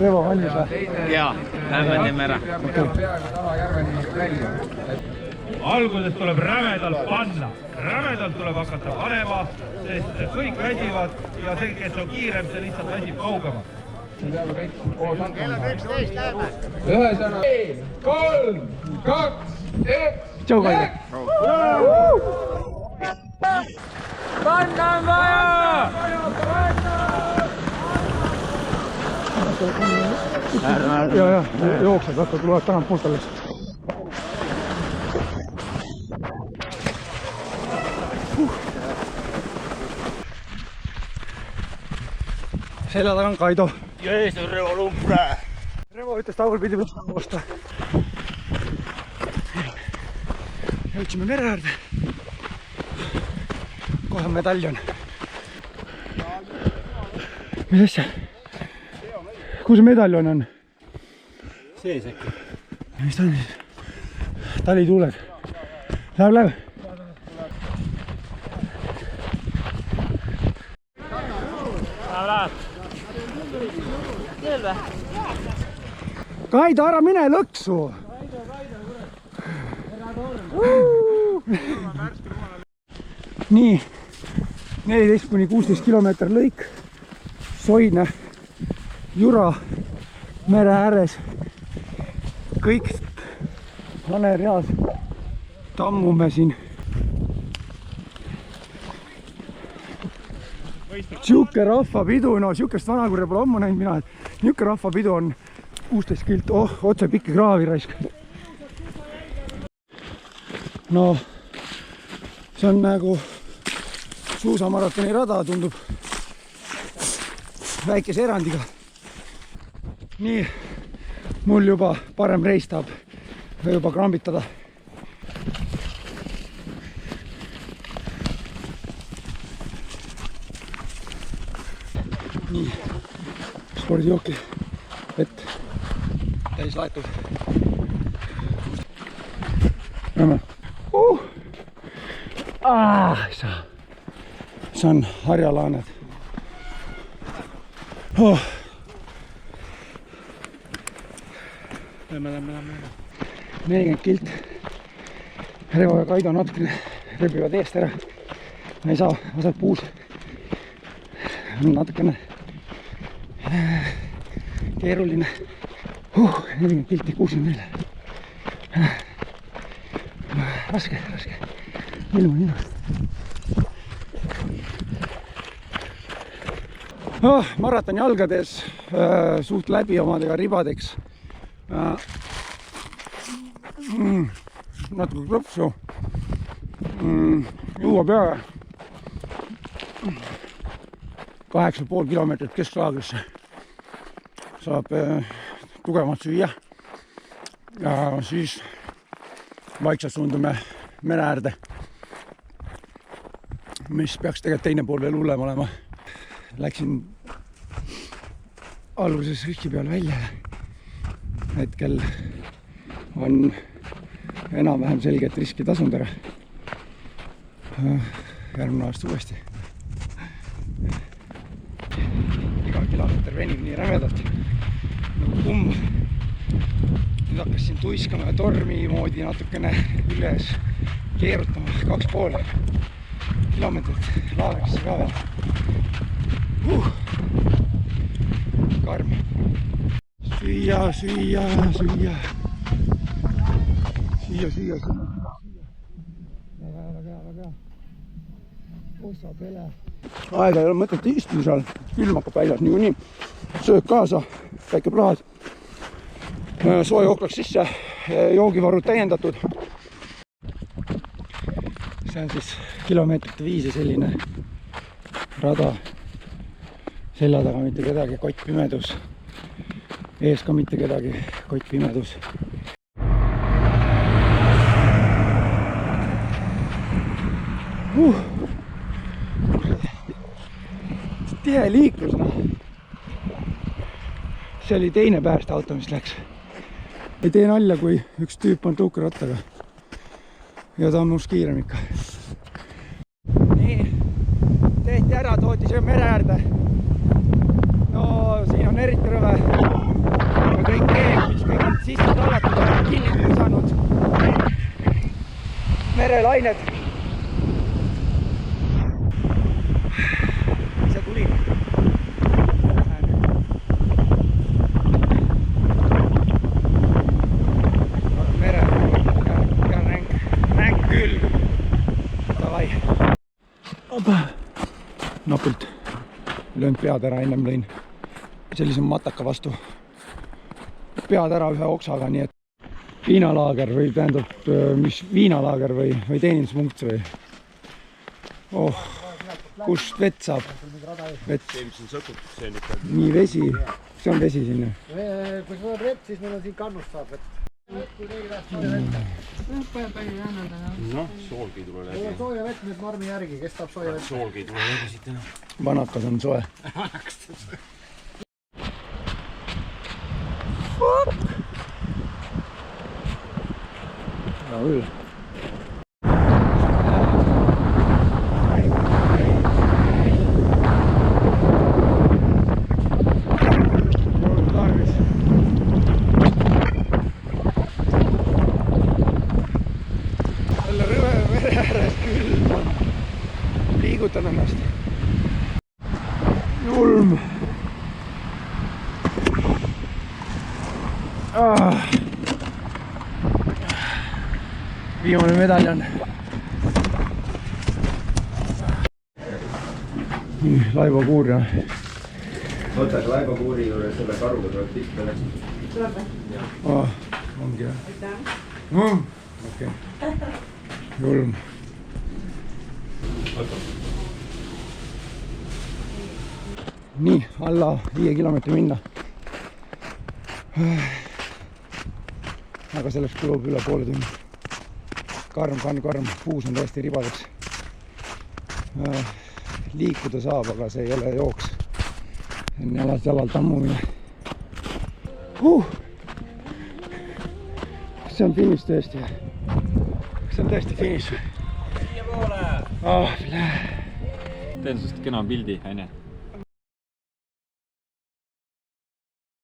Revo valmis või? Jaa, lähme teeme ära. Alguses tuleb rämedalt panna. Rämedalt tuleb hakata panema, sest kõik väsivad ja see, kes on kiirem, see lihtsalt väsib kaugema. Ühesõna 3, 2, 1. Tšau, Kaide! Panna on vaja! Ja, jooksed, vaata, tulevad tänab poolt alles. Selja taga on Kaido. Jees on Revo Lumpre. Revo ütles tagurpidi osta. Jõudsime mere äärde. Kohe on medaljon. Mis asja? Kuhu see medaljon on? Sees äkki. Mis ta on siis? Talituuled. Läheb. Kaido, ära mine lõksu! Nii, 14–16 kilomeeter lõik, soine, jura, mere ääres, kõik hanereas tammume siin. Siuke rahvapidu, no siukest vanakurja pole ammu näinud mina, et niuke rahvapidu on 16 kilt, otse pikki kraavi raisk. No, see on nagu suusamaratoni rada, tundub väikese erandiga. Nii, mul juba parem reis tahab juba krambitada. Nii, spordijooki, vett, täis laetud. Näeme. See on harjalaaned. 40 kilt. Revo ja Kaido natukene rebivad eest ära. Ma ei saa, osad puus. Natukene keeruline. 40 kilti, 64. Raske. Ilma. Maratoni algades suht läbi omadega ribadeks. Natuke klopsu. Juua peale. 8,5 kilomeetrit kesklaagrisse. Saab tugevamalt süüa. Ja siis vaikselt suundume mere äärde, mis peaks tegelikult teine pool veel hullem olema. Läksin alguses riski peal välja. Hetkel on enam-vähem selge, et riski tasunud ära. Järgmine aasta uuesti. Iga kilomeeter venib nii rämedalt nagu kumm. Nüüd hakkas siin tuiskama ja tormi moodi natukene üles keerutama. 2,5 kilomeetrit laevakisse ka veel. Karm. Süüa. Väga. Ossa pele. Aega ei ole mõtet istuda seal. Külm hakkab väljas niikuinii. Sööd kaasa, väike plaad. Soe oklaks sisse, joogivarud täiendatud. See on siis kilomeetrite 5 selline rada. Selja taga mitte kedagi, kott pimedus. Ees ka mitte kedagi, kott pimedus. Tihe liiklus, noh. See oli teine päästeauto, mis läks. Ei tee nalja, kui üks tüüp on tõukerattaga. Ja ta on must kiirem ikka. Nii, tehti ära, tooti see mere äärde. no siin on eriti rõve. Kõik keeg, mis kõik on sisse tallatud ja kinni tõusanud. Merelained. See tuli. Mere ränk külg. Davai. Napilt löönud pead ära, ennem lõin sellise mataka vastu pead ära ühe oksaga, nii et viinalaager või tähendab, mis viinalaager või teeninduspunkt või kust vett saab? Vett. Nii vesi, see on vesi siin. Kui sul on vett, siis meil on siin kannust saab vett. noh, soolgi ei tule läbi. Sooja vett nüüd normi järgi, kes tahab sooja vett? Soolgi ei tule läbi siit enam. Vanakas on soe. Ja küll. Jälle rõve mere ääres külm on. Liigutan ennast. Julm. Viimane medaljon. Nii, laivakuur ja... Võtad laivakuuri juures selle karuga tuleb pihta. Tuleb või? Ongi jah. Aitäh. Okei. Julm. Nii, alla 5 kilomeetri minna. Aga selleks kulub üle poole tunni. Karm, puus on täiesti ribadeks. Liikuda saab, aga see ei ole jooks. See on jalalt ammumine. See on finiš tõesti. See on tõesti finiš. Siia poole! Oh, Teen sust kena pildi, aine.